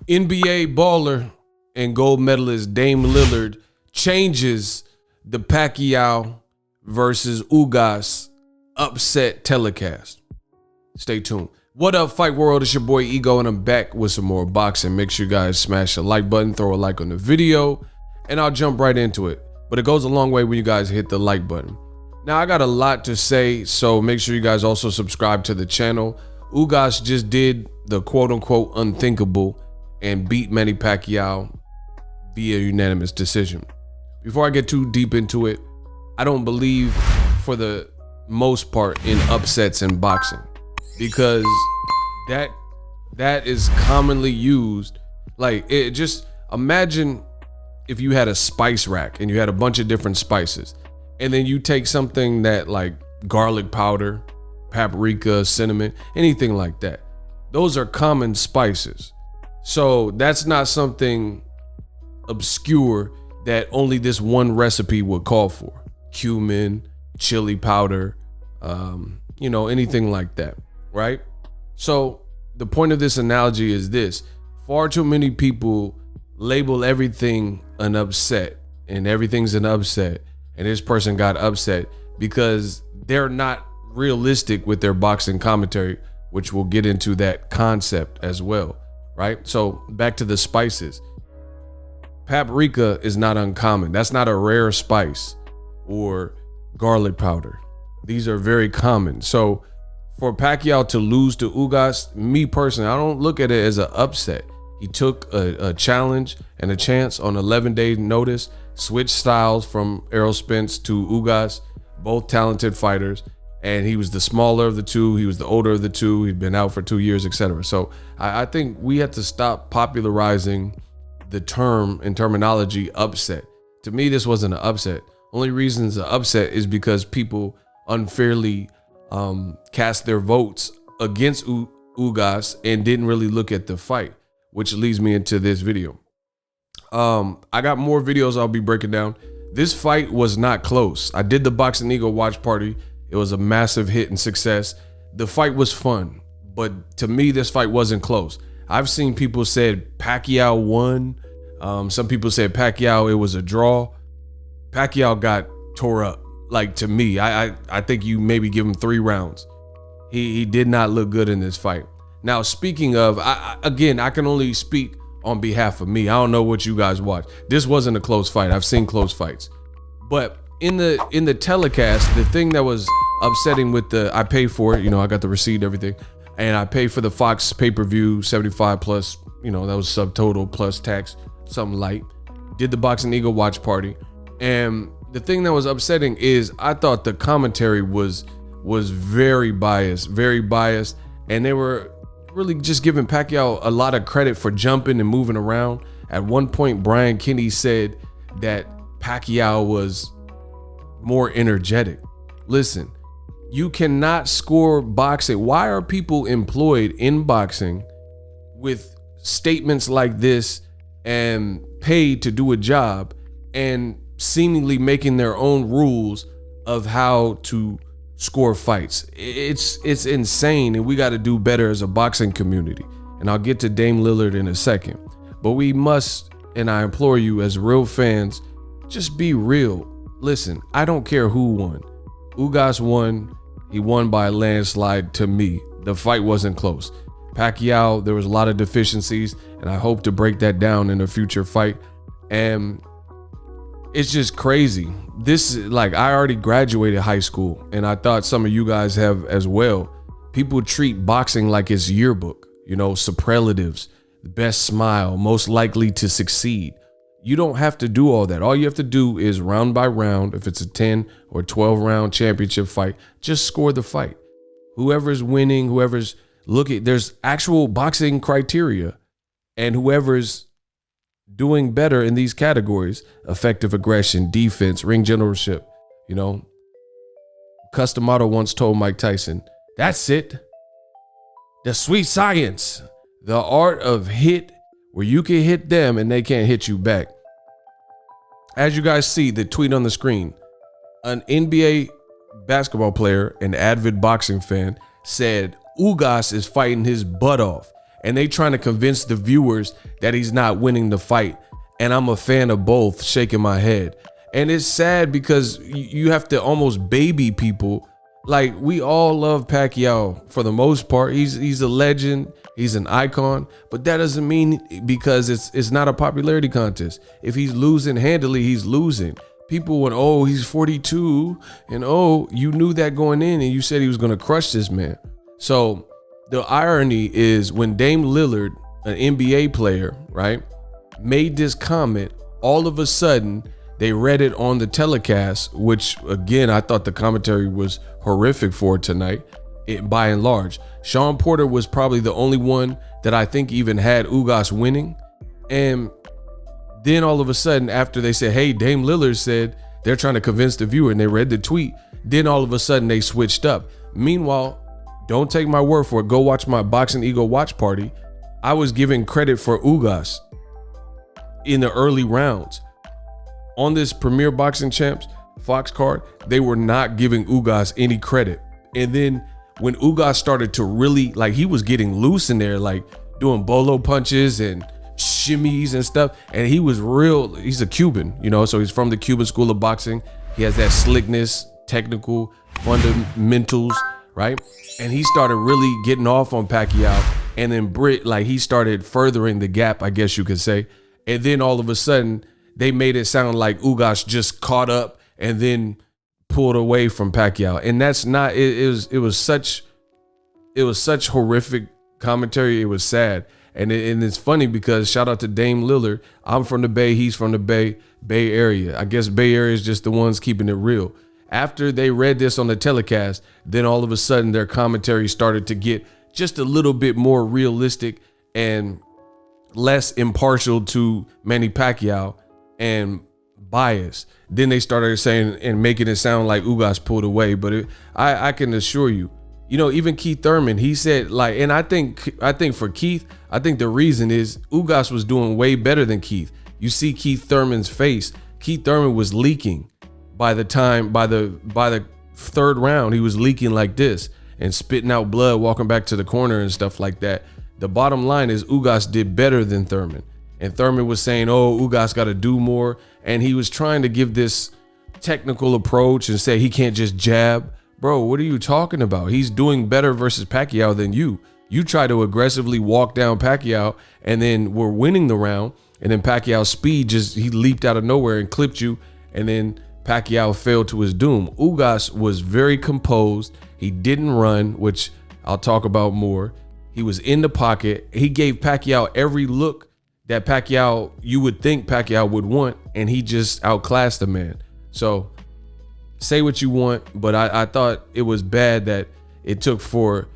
NBA baller and gold medalist Dame Lillard changes the Pacquiao versus Ugas upset telecast. Stay tuned. What up, Fight World? It's your boy Ego, and I'm back with some more boxing. Make sure you guys smash the like button, throw a like on the video, and I'll jump right into it. But it goes a long way when you guys hit the like button. Now, I got a lot to say, so make sure you guys also subscribe to the channel. Ugas just did the quote-unquote unthinkable and beat Manny Pacquiao via unanimous decision. Before I get too deep into it, I don't believe, for the most part, in upsets in boxing, because that is commonly used. Like, it just imagine if you had a spice rack and you had a bunch of different spices, and then you take something that like garlic powder, paprika, cinnamon, anything like that. Those are common spices. So that's not something obscure that only this one recipe would call for. Cumin, chili powder, anything like that, right? So the point of this analogy is this: far too many people label everything an upset, and everything's an upset, and this person got upset because they're not realistic with their boxing commentary, which we'll get into that concept as well, right? So back to the spices. Paprika is not uncommon. That's not a rare spice, or garlic powder. These are very common. So for Pacquiao to lose to Ugas, me personally, I don't look at it as an upset. He took a challenge and a chance on 11-day notice, switched styles from Errol Spence to Ugas, both talented fighters, and he was the smaller of the two, he was the older of the two, he'd been out for 2 years, etc. So I think we have to stop popularizing the term and terminology upset. To me, this wasn't an upset. Only reason it's an upset is because people unfairly cast their votes against Ugas and didn't really look at the fight, which leads me into this video. I got more videos I'll be breaking down. This fight was not close. I did the Boxingego watch party. It was a massive hit and success. The fight was fun, but to me, this fight wasn't close. I've seen people said Pacquiao won. Some people said Pacquiao, it was a draw. Pacquiao got tore up. Like, to me, I think you maybe give him 3 rounds. He did not look good in this fight. Now, speaking of, again, I can only speak on behalf of me. I don't know what you guys watch. This wasn't a close fight. I've seen close fights. But in the telecast, the thing that was upsetting with I paid for it, I got the receipt, everything. And I paid for the Fox pay-per-view, 75 plus, that was subtotal plus tax, something light. Did the Boxingego watch party. And the thing that was upsetting is I thought the commentary was very biased, and they were really just giving Pacquiao a lot of credit for jumping and moving around. At one point, Brian Kinney said that Pacquiao was more energetic. Listen, you cannot score boxing. Why are people employed in boxing with statements like this and paid to do a job and seemingly making their own rules of how to score fights? It's insane, and we got to do better as a boxing community. And I'll get to Dame Lillard in a second. But we must, and I implore you as real fans, just be real. Listen, I don't care who won. Ugas won. He won by a landslide to me. The fight wasn't close. Pacquiao, there was a lot of deficiencies, and I hope to break that down in a future fight. And it's just crazy. I already graduated high school, and I thought some of you guys have as well. People treat boxing like it's yearbook, superlatives, the best smile, most likely to succeed. You don't have to do all that. All you have to do is round by round. If it's a 10 or 12 round championship fight, just score the fight. Whoever's winning, there's actual boxing criteria, and whoever's doing better in these categories, effective aggression, defense, ring generalship, Customato once told Mike Tyson, that's it. The sweet science, the art of hit where you can hit them and they can't hit you back. As you guys see, the tweet on the screen, an NBA basketball player, an avid boxing fan, said Ugas is fighting his butt off. and they trying to convince the viewers that he's not winning the fight. And I'm a fan of both, shaking my head. And it's sad because you have to almost baby people. Like, we all love Pacquiao for the most part. He's a legend. He's an icon. But that doesn't mean because it's not a popularity contest. If he's losing handily, he's losing. People went, oh, he's 42. And oh, you knew that going in and you said he was going to crush this man. So the irony is when Dame Lillard, an NBA player, right, made this comment, all of a sudden they read it on the telecast, which again, I thought the commentary was horrific for tonight, by and large. Sean Porter was probably the only one that I think even had Ugas winning. And then all of a sudden, after they said, hey, Dame Lillard said they're trying to convince the viewer, and they read the tweet, then all of a sudden they switched up. Meanwhile, don't take my word for it. Go watch my Boxingego watch party. I was giving credit for Ugas in the early rounds. On this Premier Boxing Champs Fox card, they were not giving Ugas any credit. And then when Ugas started to really, like, he was getting loose in there, like doing bolo punches and shimmies and stuff. And he was he's a Cuban, you know, so he's from the Cuban school of boxing. He has that slickness, technical fundamentals, right? And he started really getting off on Pacquiao. And then he started furthering the gap, I guess you could say. And then all of a sudden, they made it sound like Ugas just caught up and then pulled away from Pacquiao. And that's not, it was such horrific commentary. It was sad. And it's funny because shout out to Dame Lillard. I'm from the Bay. He's from the Bay Area. I guess Bay Area is just the ones keeping it real. After they read this on the telecast, then all of a sudden their commentary started to get just a little bit more realistic and less impartial to Manny Pacquiao and biased. Then they started saying and making it sound like Ugas pulled away. But I can assure you, you know, even Keith Thurman, he said, like, and I think for Keith, I think the reason is Ugas was doing way better than Keith. You see Keith Thurman's face. Keith Thurman was leaking by the third round. He was leaking like this and spitting out blood, walking back to the corner and stuff like that. The bottom line is Ugas did better than Thurman. And Thurman was saying, oh, Ugas got to do more. And he was trying to give this technical approach and say he can't just jab. Bro, what are you talking about? He's doing better versus Pacquiao than you. You try to aggressively walk down Pacquiao and then we're winning the round. And then Pacquiao's speed he leaped out of nowhere and clipped you. And then Pacquiao fell to his doom. Ugas was very composed. He didn't run, which I'll talk about more. He was in the pocket. He gave Pacquiao every look that you would think Pacquiao would want, and he just outclassed the man. So say what you want, but I thought it was bad that it took for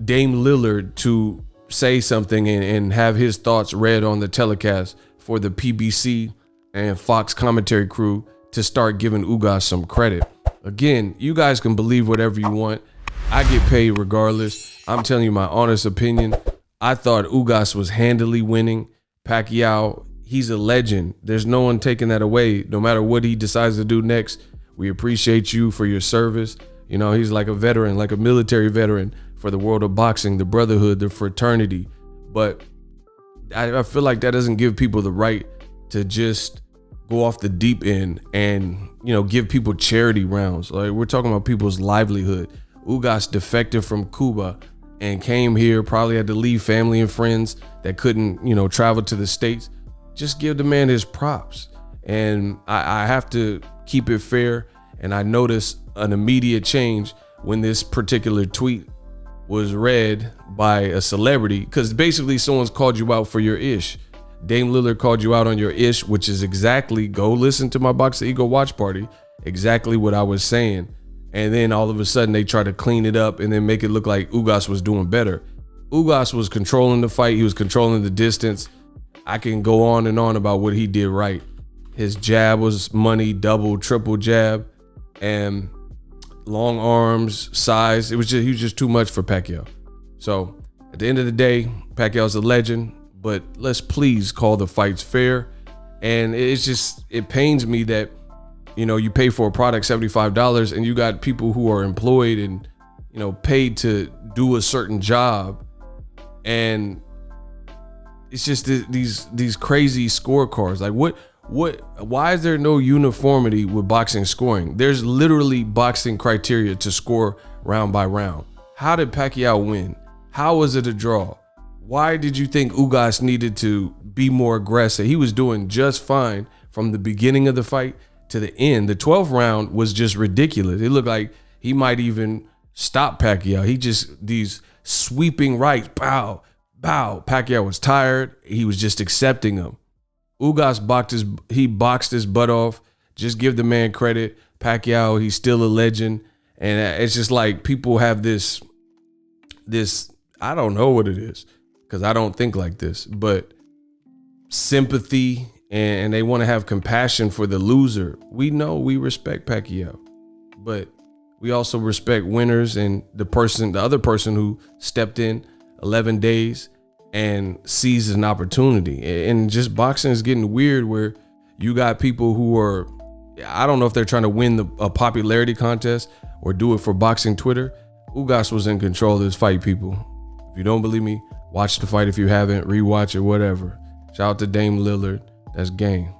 Dame Lillard to say something and have his thoughts read on the telecast for the PBC and Fox commentary crew to start giving Ugas some credit. Again, you guys can believe whatever you want. I get paid regardless. I'm telling you my honest opinion. I thought Ugas was handily winning. Pacquiao, he's a legend. There's no one taking that away. No matter what he decides to do next, we appreciate you for your service. You know, he's like a veteran, like a military veteran for the world of boxing, the brotherhood, the fraternity. But I feel like that doesn't give people the right to just go off the deep end and, you know, give people charity rounds. Like, we're talking about people's livelihood. Ugas defected from Cuba and came here, probably had to leave family and friends that couldn't, you know, travel to the States. Just give the man his props. And I have to keep it fair. And I noticed an immediate change when this particular tweet was read by a celebrity, because basically someone's called you out for your ish. Dame Lillard called you out on your ish, which is exactly, go listen to my Boxingego watch party, exactly what I was saying. And then all of a sudden they try to clean it up and then make it look like Ugas was doing better. Ugas was controlling the fight. He was controlling the distance. I can go on and on about what he did right. His jab was money, double, triple jab, and long arms, size. He was just too much for Pacquiao. So at the end of the day, Pacquiao's a legend, but let's please call the fights fair. And it pains me that, you know, you pay for a product $75 and you got people who are employed and, you know, paid to do a certain job, And it's just these crazy scorecards. Like why is there no uniformity with boxing scoring? There's literally boxing criteria to score round by round. How did Pacquiao win? How was it a draw? Why did you think Ugas needed to be more aggressive? He was doing just fine from the beginning of the fight to the end. The 12th round was just ridiculous. It looked like he might even stop Pacquiao. He just, these sweeping rights, bow, bow. Pacquiao was tired. He was just accepting them. Ugas boxed his butt off. Just give the man credit. Pacquiao, he's still a legend. And it's just like people have this, I don't know what it is, because I don't think like this, but sympathy, and they want to have compassion for the loser. We know we respect Pacquiao, but we also respect winners and the other person who stepped in 11 days and seized an opportunity. And just boxing is getting weird where you got people who are, I don't know if they're trying to win a popularity contest or do it for boxing Twitter. Ugas was in control of this fight, people. If you don't believe me, watch the fight if you haven't, rewatch it, whatever. Shout out to Dame Lillard. That's game.